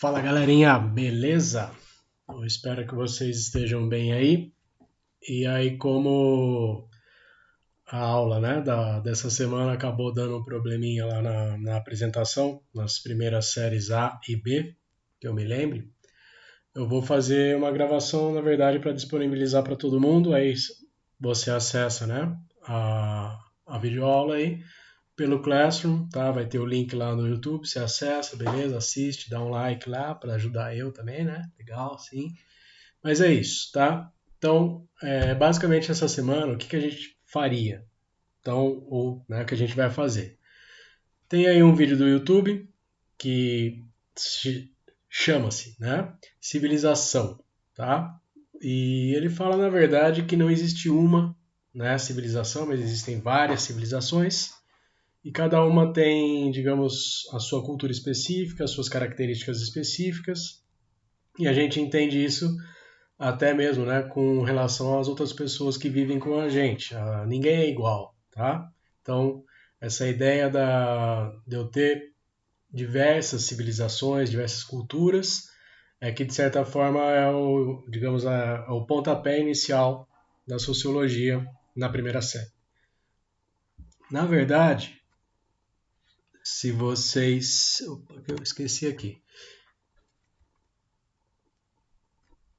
Fala galerinha, beleza? Eu espero que vocês estejam bem aí. E aí, como a aula dessa semana acabou dando um probleminha lá na apresentação, nas primeiras séries A e B, que eu me lembre, eu vou fazer uma gravação, na verdade, para disponibilizar para todo mundo. Aí você acessa, né, a videoaula aí pelo Classroom, tá? Vai ter o link lá no YouTube, você acessa, beleza? Assiste, dá um like lá para ajudar eu também, né? Legal, sim. Mas é isso, tá? Então, basicamente essa semana, o que a gente faria? Então, ou né, o que a gente vai fazer? Tem aí um vídeo do YouTube que chama-se, né? Civilização, tá? E ele fala, na verdade, que não existe uma, né, civilização, mas existem várias civilizações e cada uma tem, digamos, a sua cultura específica, as suas características específicas, e a gente entende isso até mesmo, né, com relação às outras pessoas que vivem com a gente. Ninguém é igual, tá? Então, essa ideia de eu ter diversas civilizações, diversas culturas, é que de certa forma é o, digamos, é o pontapé inicial da sociologia na primeira série. Na verdade, se vocês, opa, eu esqueci aqui.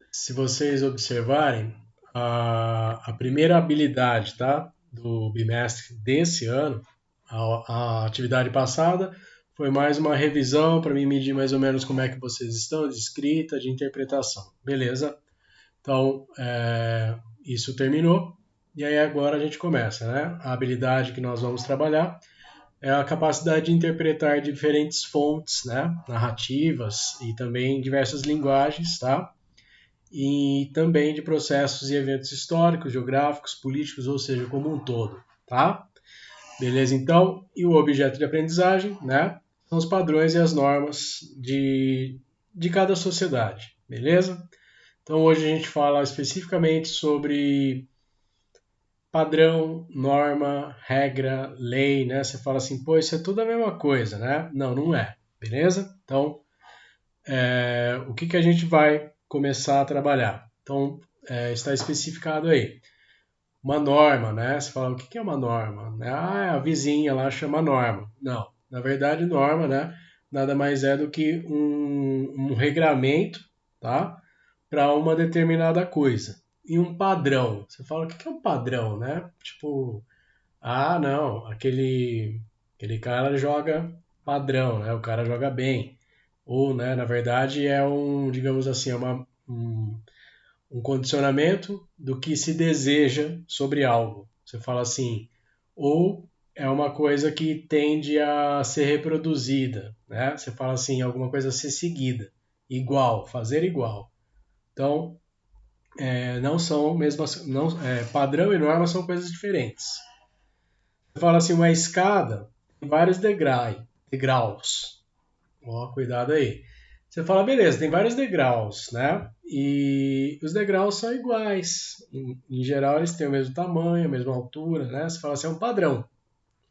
Se vocês observarem, a primeira habilidade, tá, do bimestre desse ano, a atividade passada, foi mais uma revisão para mim medir mais ou menos como é que vocês estão de escrita, de interpretação. Beleza? Então, isso terminou. E aí agora a gente começa, né? A habilidade que nós vamos trabalhar é a capacidade de interpretar diferentes fontes, né? Narrativas e também diversas linguagens, tá? E também de processos e eventos históricos, geográficos, políticos, ou seja, como um todo, tá? Beleza, então? E o objeto de aprendizagem, né? São os padrões e as normas de cada sociedade, beleza? Então hoje a gente fala especificamente sobre padrão, norma, regra, lei, né? Você fala assim, pô, isso é tudo a mesma coisa, né? Não, não é, beleza? Então, o que a gente vai começar a trabalhar? Então, está especificado aí. Uma norma, né? Você fala, o que é uma norma? Ah, a vizinha lá chama norma. Não, na verdade, norma, né? Nada mais é do que um regramento, tá? Para uma determinada coisa. E um padrão. Você fala, o que é um padrão, né? Tipo, ah, não, aquele cara joga padrão, né? O cara joga bem. Ou, né, na verdade, é um, digamos assim, um condicionamento do que se deseja sobre algo. Você fala assim, ou é uma coisa que tende a ser reproduzida, né? Você fala assim, alguma coisa a ser seguida, igual, fazer igual. Então, não são mesmas, não, padrão e norma são coisas diferentes. Você fala assim, uma escada tem vários degraus. Ó, cuidado aí. Você fala, beleza, tem vários degraus, né? E os degraus são iguais. Em geral, eles têm o mesmo tamanho, a mesma altura, né? Você fala assim, é um padrão.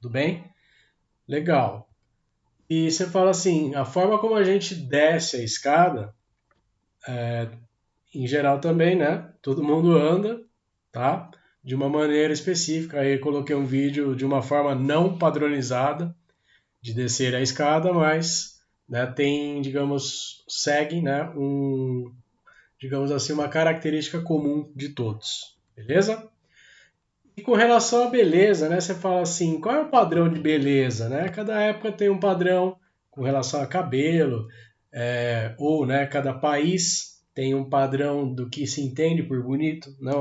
Tudo bem? Legal. E você fala assim, a forma como a gente desce a escada, em geral também, né? Todo mundo anda, tá? De uma maneira específica. Aí eu coloquei um vídeo de uma forma não padronizada de descer a escada, mas né, tem, digamos, segue, né, digamos assim, uma característica comum de todos, beleza? E com relação à beleza, né, você fala assim, qual é o padrão de beleza, né? Cada época tem um padrão com relação a cabelo, ou, né, cada país tem um padrão do que se entende por bonito, não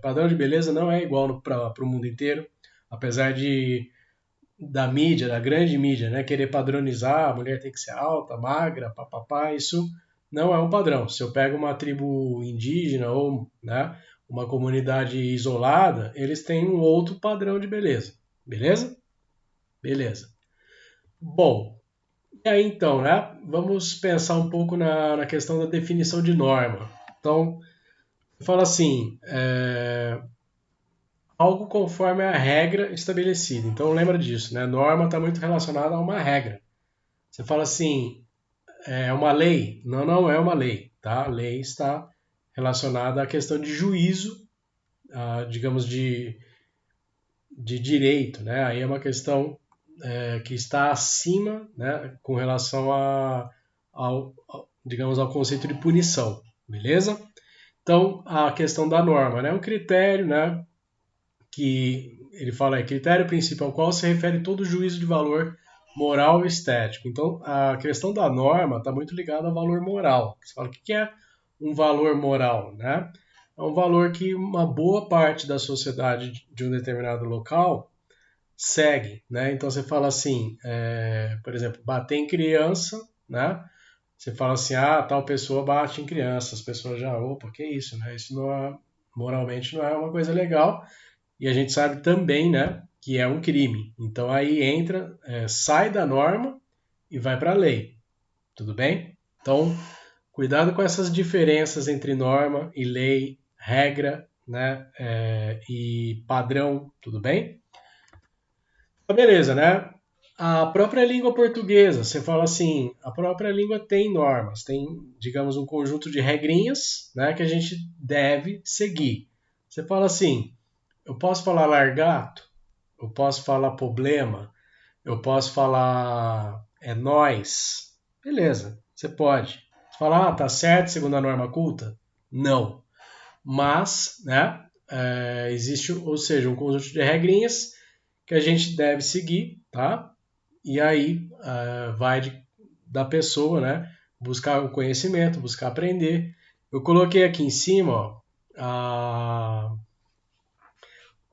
padrão de beleza não é igual para o mundo inteiro, apesar de da mídia, da grande mídia, né? Querer padronizar, a mulher tem que ser alta, magra, papapá, isso não é um padrão. Se eu pego uma tribo indígena ou né, uma comunidade isolada, eles têm um outro padrão de beleza. Beleza? Beleza. Bom, e aí então, né? Vamos pensar um pouco na questão da definição de norma. Então, fala assim, algo conforme a regra estabelecida. Então lembra disso, né? Norma está muito relacionada a uma regra. Você fala assim, é uma lei? Não, não é uma lei, tá? A lei está relacionada à questão de juízo, digamos, de direito, né? Aí é uma questão que está acima, né, com relação digamos, ao conceito de punição, beleza? Então, a questão da norma, né? Um critério, né, que ele fala é critério principal ao qual se refere todo juízo de valor moral e estético. Então, a questão da norma está muito ligada ao valor moral. Você fala, o que é um valor moral, né? É um valor que uma boa parte da sociedade de um determinado local segue, né? Então você fala assim, por exemplo, bater em criança, né? Você fala assim, tal pessoa bate em criança, as pessoas já, opa, que isso, né? Isso não é, moralmente não é uma coisa legal. E a gente sabe também, né, que é um crime. Então aí entra, sai da norma e vai para a lei, tudo bem? Então, cuidado com essas diferenças entre norma e lei, regra, né, e padrão, tudo bem? Beleza, né? A própria língua portuguesa, você fala assim, a própria língua tem normas, tem, digamos, um conjunto de regrinhas, né, que a gente deve seguir. Você fala assim, eu posso falar largato, eu posso falar problema, eu posso falar é nós, beleza, você pode. Você fala, tá certo segundo a norma culta? Não. Mas, né, existe, ou seja, um conjunto de regrinhas que a gente deve seguir, tá? E aí vai da pessoa, né? Buscar o conhecimento, buscar aprender. Eu coloquei aqui em cima, ó,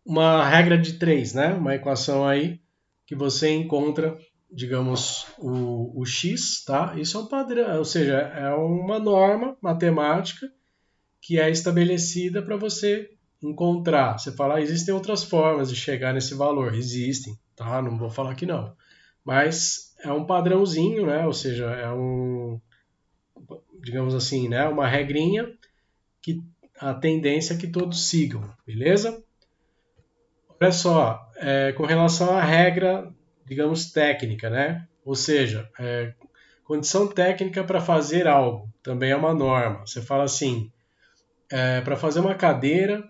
uma regra de três, né? Uma equação aí que você encontra, digamos, o x, tá? Isso é um padrão, ou seja, é uma norma matemática que é estabelecida para você encontrar. Você fala, existem outras formas de chegar nesse valor. Existem, tá? Não vou falar que não. Mas é um padrãozinho, né? Ou seja, é digamos assim, né? Uma regrinha que a tendência é que todos sigam, beleza? Olha só, com relação à regra, digamos, técnica, né? Ou seja, condição técnica para fazer algo também é uma norma. Você fala assim, para fazer uma cadeira,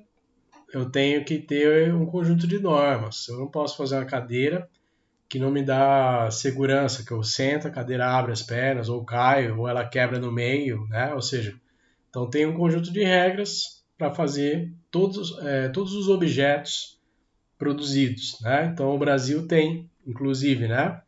eu tenho que ter um conjunto de normas. Eu não posso fazer uma cadeira que não me dá segurança, que eu sento, a cadeira abre as pernas, ou caio, ou ela quebra no meio, né? Ou seja, então tem um conjunto de regras para fazer todos os objetos produzidos, né? Então o Brasil tem, inclusive, né,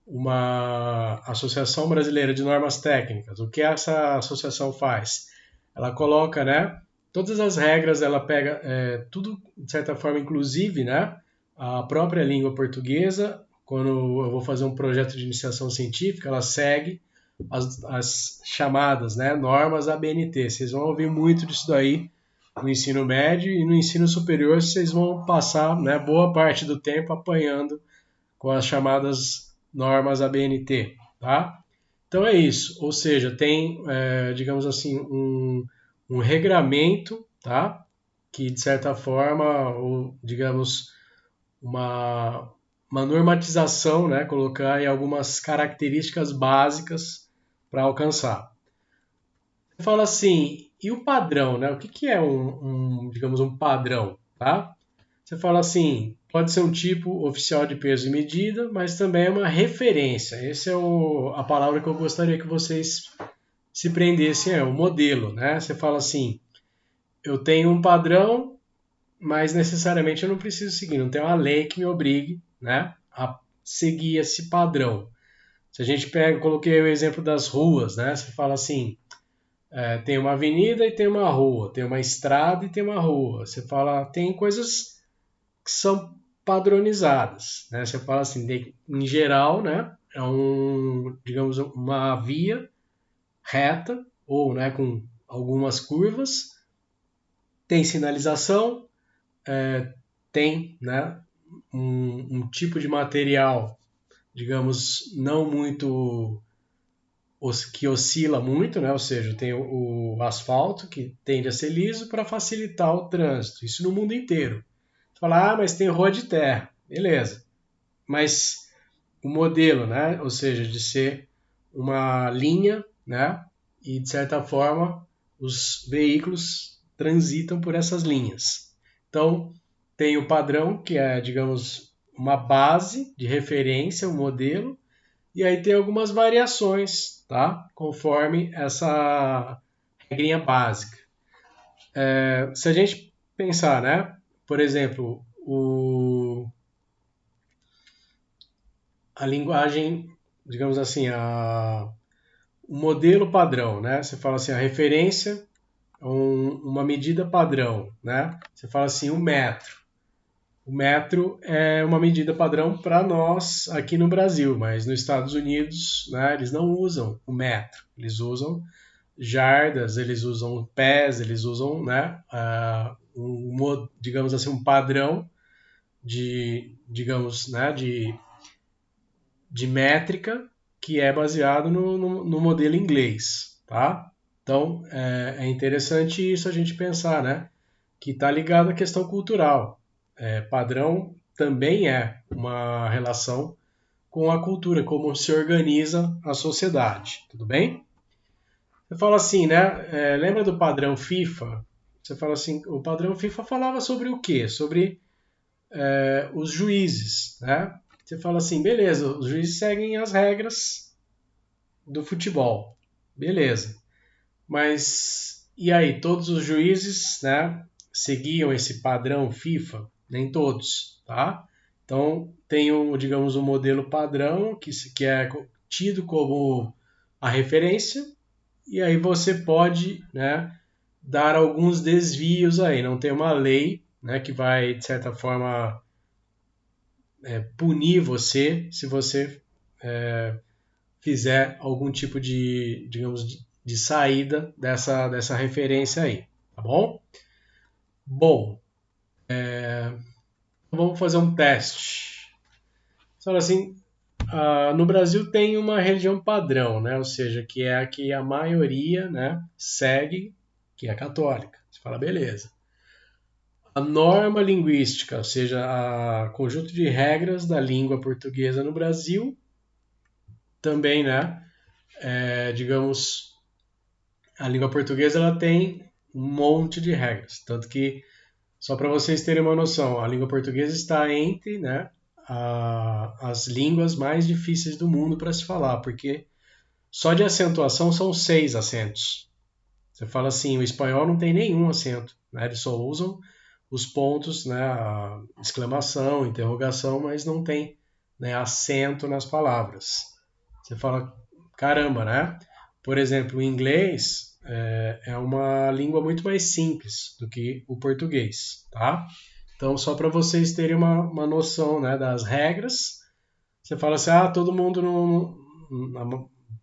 uma Associação Brasileira de Normas Técnicas. O que essa associação faz? Ela coloca, né, todas as regras, ela pega tudo de certa forma, inclusive, né, a própria língua portuguesa. Quando eu vou fazer um projeto de iniciação científica, ela segue as chamadas, né, normas ABNT. Vocês vão ouvir muito disso daí no ensino médio e no ensino superior. Vocês vão passar, né, boa parte do tempo apanhando com as chamadas normas ABNT, tá? Então é isso, ou seja, tem, digamos assim, um regramento, tá? Que de certa forma, ou digamos, uma, uma normatização, né? Colocar aí algumas características básicas para alcançar. Você fala assim, e o padrão, né? O que, que é digamos, um padrão, tá? Você fala assim, pode ser um tipo oficial de peso e medida, mas também é uma referência. Essa é a palavra que eu gostaria que vocês se prendessem, é o modelo, né? Você fala assim, eu tenho um padrão, mas necessariamente eu não preciso seguir, não tem uma lei que me obrigue, né, a seguir esse padrão. Se a gente pega, coloquei o exemplo das ruas, né? Você fala assim, tem uma avenida e tem uma rua, tem uma estrada e tem uma rua. Você fala, tem coisas que são padronizadas, né? Você fala assim, em geral, né? É digamos, uma via reta ou, né, com algumas curvas, tem sinalização, tem, né, um tipo de material, digamos, não muito que oscila muito, né? Ou seja, tem o asfalto que tende a ser liso para facilitar o trânsito. Isso no mundo inteiro. Você fala, mas tem rua de terra, beleza? Mas o modelo, né? Ou seja, de ser uma linha, né? E de certa forma os veículos transitam por essas linhas. Então tem o padrão, que é, digamos, uma base de referência, um modelo, e aí tem algumas variações, tá? Conforme essa regrinha básica. Se a gente pensar, né? Por exemplo, a linguagem, digamos assim, o modelo padrão, né? Você fala assim, a referência, uma medida padrão, né? Você fala assim, o metro. O metro é uma medida padrão para nós aqui no Brasil, mas nos Estados Unidos, né, eles não usam o metro, eles usam jardas, eles usam pés, eles usam, né, digamos assim, um padrão digamos, né, de métrica que é baseado no modelo inglês, tá? Então é interessante isso a gente pensar, né, que está ligado à questão cultural. Padrão também é uma relação com a cultura, como se organiza a sociedade, tudo bem? Você fala assim, né? Lembra do padrão FIFA? Você fala assim, o padrão FIFA falava sobre o quê? Sobre os juízes, né? Você fala assim, beleza, os juízes seguem as regras do futebol, beleza. Mas e aí, todos os juízes, né, seguiam esse padrão FIFA? Nem todos, tá? Então tem digamos, um modelo padrão que é tido como a referência, e aí você pode, né, dar alguns desvios aí. Não tem uma lei, né, que vai de certa forma punir você se você fizer algum tipo de, digamos, de saída dessa referência aí, tá bom? Bom, vamos fazer um teste. Fala assim, no Brasil tem uma religião padrão, né? Ou seja, que é a que a maioria, né, segue, que é a católica. Você fala, beleza. A norma linguística, ou seja, o conjunto de regras da língua portuguesa no Brasil, também, né? Digamos, a língua portuguesa ela tem um monte de regras, tanto que só para vocês terem uma noção, a língua portuguesa está entre, né, as línguas mais difíceis do mundo para se falar, porque só de acentuação são 6 acentos. Você fala assim, o espanhol não tem nenhum acento, né? Eles só usam os pontos, né, a exclamação, interrogação, mas não tem, né, acento nas palavras. Você fala, caramba, né? Por exemplo, o inglês é uma língua muito mais simples do que o português, tá? Então, só para vocês terem uma noção, né, das regras, você fala assim, todo mundo na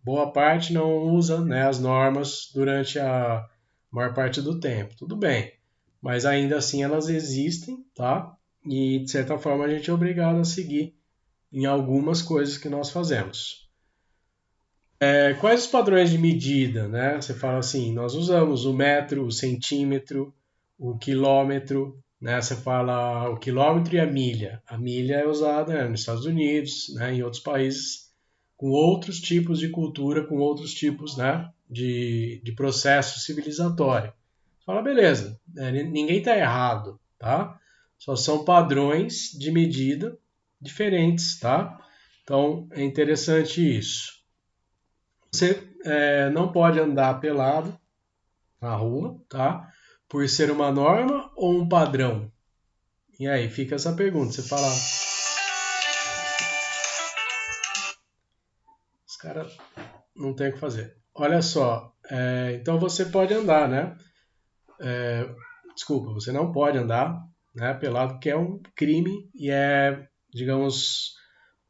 boa parte não usa, né, as normas durante a maior parte do tempo. Tudo bem, mas ainda assim elas existem, tá? E de certa forma a gente é obrigado a seguir em algumas coisas que nós fazemos. Quais os padrões de medida, né? Você fala assim, nós usamos o metro, o centímetro, o quilômetro, né? Você fala o quilômetro e a milha. A milha é usada, né, nos Estados Unidos, né, em outros países, com outros tipos de cultura, com outros tipos, né, de processo civilizatório. Você fala, beleza, ninguém está errado, tá? Só são padrões de medida diferentes, tá? Então é interessante isso. Você não pode andar pelado na rua, tá? Por ser uma norma ou um padrão? E aí fica essa pergunta. Você fala, os caras não tem o que fazer. Olha só, então você pode andar, né? Desculpa, você não pode andar, né, pelado, porque é um crime e é, digamos,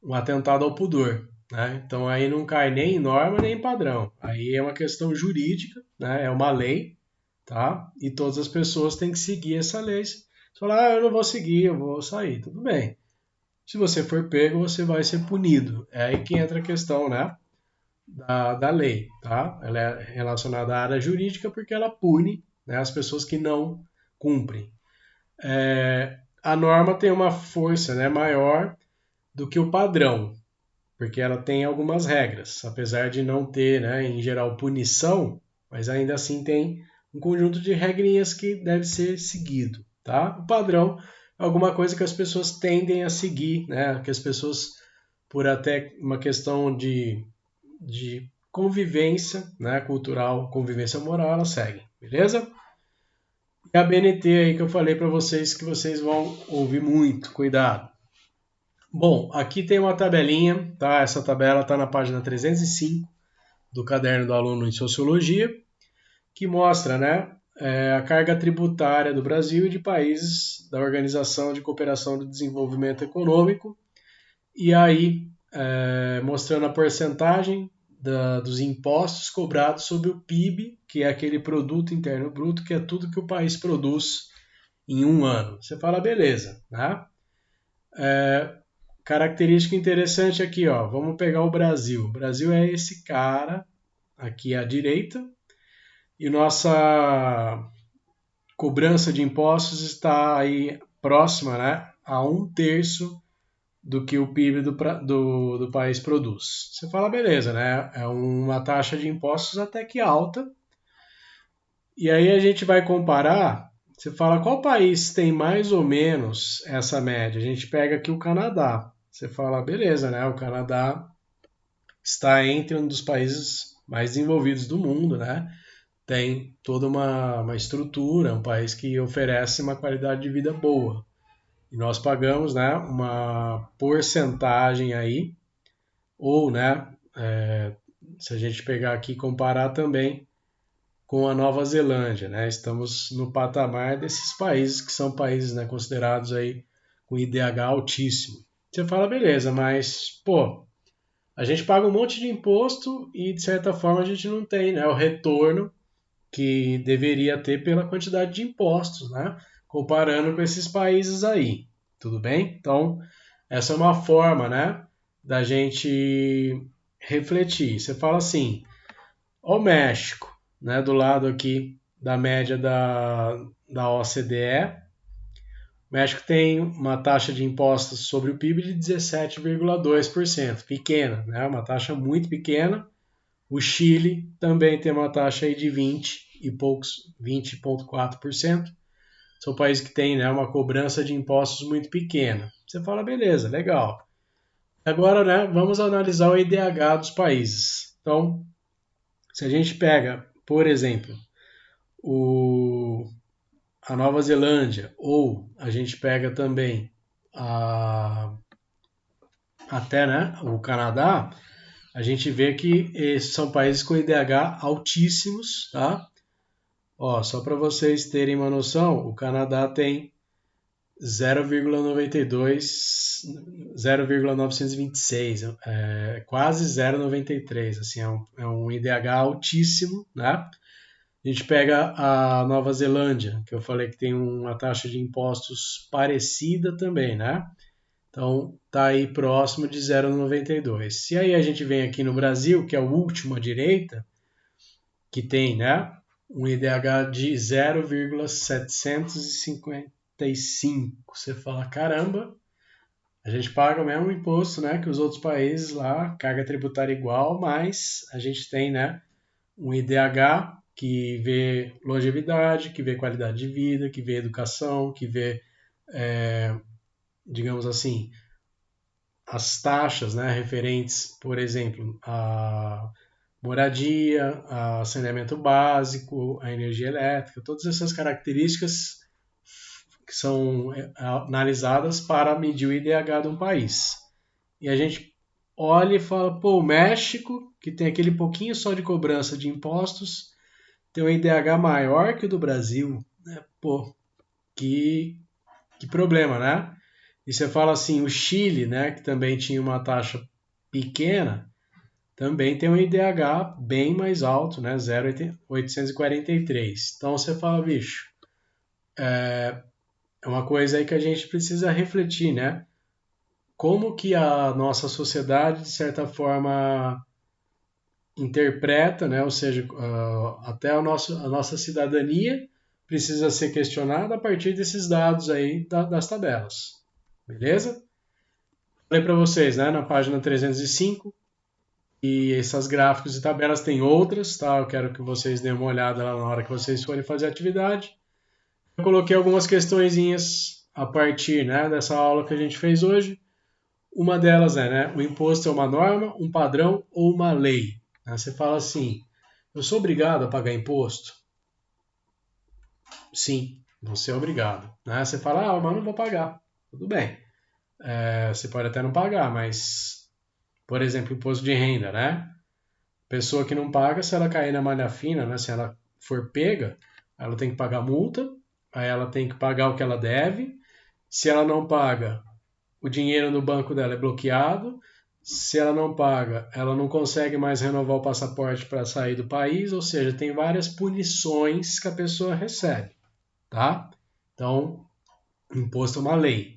um atentado ao pudor. Né? Então aí não cai nem em norma nem em padrão. Aí é uma questão jurídica, né? É uma lei, tá? E todas as pessoas têm que seguir essa lei. Se falar, eu não vou seguir, eu vou sair, tudo bem. Se você for pego, você vai ser punido. É aí que entra a questão, né? Da lei, tá? Ela é relacionada à área jurídica porque ela pune, né, as pessoas que não cumprem. A norma tem uma força, né, maior do que o padrão. porque ela tem algumas regras, apesar de não ter, né, em geral, punição, mas ainda assim tem um conjunto de regrinhas que deve ser seguido, tá? O padrão é alguma coisa que as pessoas tendem a seguir, né? Que as pessoas, por até uma questão de convivência, né, cultural, convivência moral, elas seguem, beleza? E a BNT aí que eu falei para vocês que vocês vão ouvir muito, cuidado. Bom, aqui tem uma tabelinha, tá? Essa tabela está na página 305 do caderno do aluno em Sociologia, que mostra, né, a carga tributária do Brasil e de países da Organização de Cooperação e Desenvolvimento Econômico, e aí mostrando a porcentagem dos impostos cobrados sobre o PIB, que é aquele produto interno bruto, que é tudo que o país produz em um ano. Você fala, beleza, né? Característica interessante aqui, ó. Vamos pegar o Brasil. O Brasil é esse cara aqui à direita e nossa cobrança de impostos está aí próxima, né, a 1/3 do que o PIB do país produz. Você fala, beleza, né? É uma taxa de impostos até que alta. E aí a gente vai comparar. Você fala qual país tem mais ou menos essa média? A gente pega aqui o Canadá. Você fala, beleza, né? O Canadá está entre um dos países mais desenvolvidos do mundo, né? Tem toda uma estrutura, um país que oferece uma qualidade de vida boa. E nós pagamos, né, uma porcentagem aí, ou, né, se a gente pegar aqui e comparar também com a Nova Zelândia, né, estamos no patamar desses países que são países, né, considerados aí com IDH altíssimo. Você fala, beleza, mas, pô, a gente paga um monte de imposto e, de certa forma, a gente não tem, né, o retorno que deveria ter pela quantidade de impostos, né? Comparando com esses países aí, tudo bem? Então, essa é uma forma, né, da gente refletir. Você fala assim, ó o México, né, do lado aqui da média da OCDE, o México tem uma taxa de impostos sobre o PIB de 17,2%, pequena, né, uma taxa muito pequena. O Chile também tem uma taxa aí de 20 e poucos, 20,4%. São países que têm, né, uma cobrança de impostos muito pequena. Você fala, beleza, legal. Agora, né, vamos analisar o IDH dos países. Então, se a gente pega, por exemplo, a Nova Zelândia, ou a gente pega também até, né, o Canadá, a gente vê que esses são países com IDH altíssimos, tá? Ó, só para vocês terem uma noção, o Canadá tem 0,92, 0,926, quase 0,93, assim, é um IDH altíssimo, né? A gente pega a Nova Zelândia, que eu falei que tem uma taxa de impostos parecida também, né? Então, tá aí próximo de 0,92. Se aí a gente vem aqui no Brasil, que é o último à direita, que tem, né, um IDH de 0,755. Você fala, caramba, a gente paga o mesmo imposto, né, que os outros países lá, carga tributária igual, mas a gente tem, né, um IDH que vê longevidade, que vê qualidade de vida, que vê educação, que vê, digamos assim, as taxas, né, referentes, por exemplo, a moradia, a saneamento básico, a energia elétrica, todas essas características que são analisadas para medir o IDH de um país. E a gente olha e fala, pô, o México, que tem aquele pouquinho só de cobrança de impostos, tem um IDH maior que o do Brasil, né? Pô, que problema, né? E você fala assim, o Chile, né, que também tinha uma taxa pequena, também tem um IDH bem mais alto, né, 0,843. Então você fala, bicho, é uma coisa aí que a gente precisa refletir, né? Como que a nossa sociedade, de certa forma, interpreta, né? Ou seja, até a nossa cidadania precisa ser questionada a partir desses dados aí das tabelas. Beleza? Falei para vocês, né, na página 305, e essas gráficos e tabelas têm outras, tá? Eu quero que vocês deem uma olhada lá na hora que vocês forem fazer a atividade. Eu coloquei algumas questõezinhas a partir, né, dessa aula que a gente fez hoje. Uma delas é, né, o imposto é uma norma, um padrão ou uma lei? Né? Você fala assim, eu sou obrigado a pagar imposto? Sim, você é obrigado. Né? Você fala, ah, mas não vou pagar. Tudo bem. Você pode até não pagar, mas, por exemplo, imposto de renda, né? Pessoa que não paga, se ela cair na malha fina, né? Se ela for pega, ela tem que pagar multa, aí ela tem que pagar o que ela deve. Se ela não paga, o dinheiro no banco dela é bloqueado. Se ela não paga, ela não consegue mais renovar o passaporte para sair do país, ou seja, tem várias punições que a pessoa recebe, tá? Então, imposto é uma lei.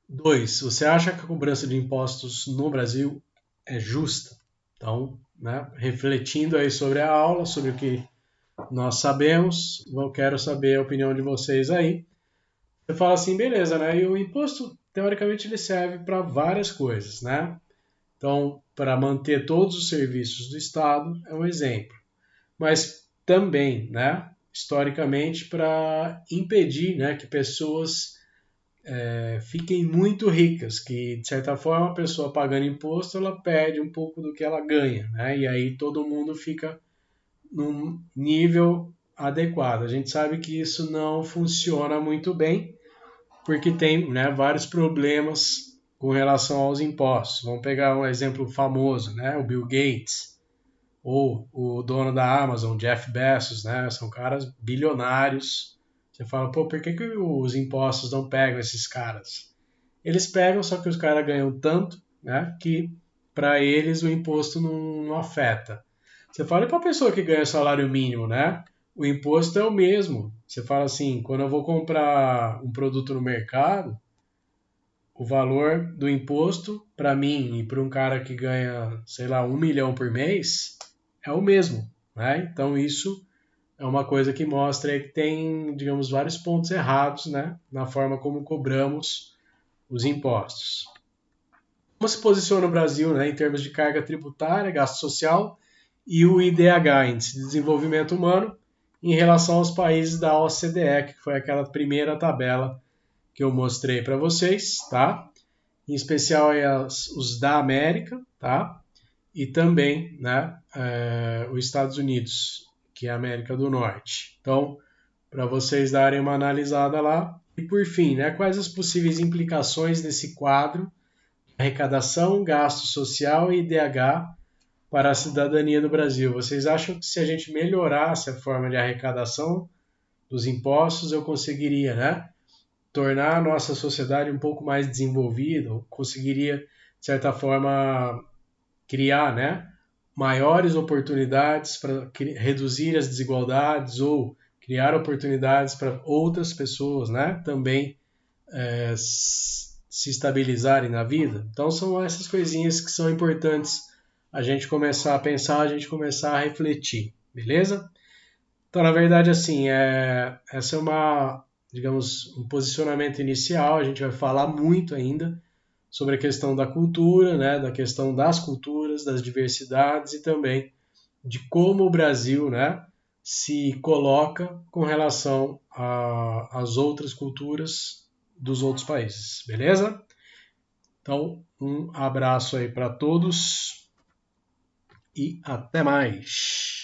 2. Você acha que a cobrança de impostos no Brasil é justa? Então, né, refletindo aí sobre a aula, sobre o que nós sabemos, eu quero saber a opinião de vocês aí. Você fala assim, beleza, né? E o imposto, teoricamente, ele serve para várias coisas, né? Então, para manter todos os serviços do Estado é um exemplo. Mas também, né, historicamente, para impedir, né, que pessoas fiquem muito ricas, que de certa forma a pessoa pagando imposto ela perde um pouco do que ela ganha, né? E aí todo mundo fica num nível adequado. A gente sabe que isso não funciona muito bem, porque tem, né, vários problemas com relação aos impostos. Vamos pegar um exemplo famoso, né, o Bill Gates ou o dono da Amazon, Jeff Bezos, né, são caras bilionários. Você fala, pô, por que, que os impostos não pegam esses caras? Eles pegam, só que os caras ganham tanto, né, que para eles o imposto não afeta. Você fala para a pessoa que ganha salário mínimo, né? O imposto é o mesmo. Você fala assim, quando eu vou comprar um produto no mercado, o valor do imposto para mim e para um cara que ganha, sei lá, 1 milhão por mês é o mesmo, né? Então isso é uma coisa que mostra que tem, digamos, vários pontos errados, né, na forma como cobramos os impostos. Como se posiciona o Brasil, né, em termos de carga tributária, gasto social e o IDH, Índice de Desenvolvimento Humano, em relação aos países da OCDE, que foi aquela primeira tabela que eu mostrei para vocês, tá? Em especial os da América, tá? E também, né, os Estados Unidos, que é a América do Norte. Então, para vocês darem uma analisada lá. E por fim, né, quais as possíveis implicações desse quadro, arrecadação, gasto social e IDH para a cidadania do Brasil? Vocês acham que se a gente melhorasse a forma de arrecadação dos impostos, eu conseguiria, né, tornar a nossa sociedade um pouco mais desenvolvida, ou conseguiria, de certa forma, criar, né, maiores oportunidades para reduzir as desigualdades ou criar oportunidades para outras pessoas, né, também se estabilizarem na vida. Então são essas coisinhas que são importantes a gente começar a pensar, a gente começar a refletir, beleza? Então, na verdade, assim, essa é uma, digamos, um posicionamento inicial. A gente vai falar muito ainda sobre a questão da cultura, né, da questão das culturas, das diversidades e também de como o Brasil, né, se coloca com relação às outras culturas dos outros países, beleza? Então, um abraço aí para todos e até mais.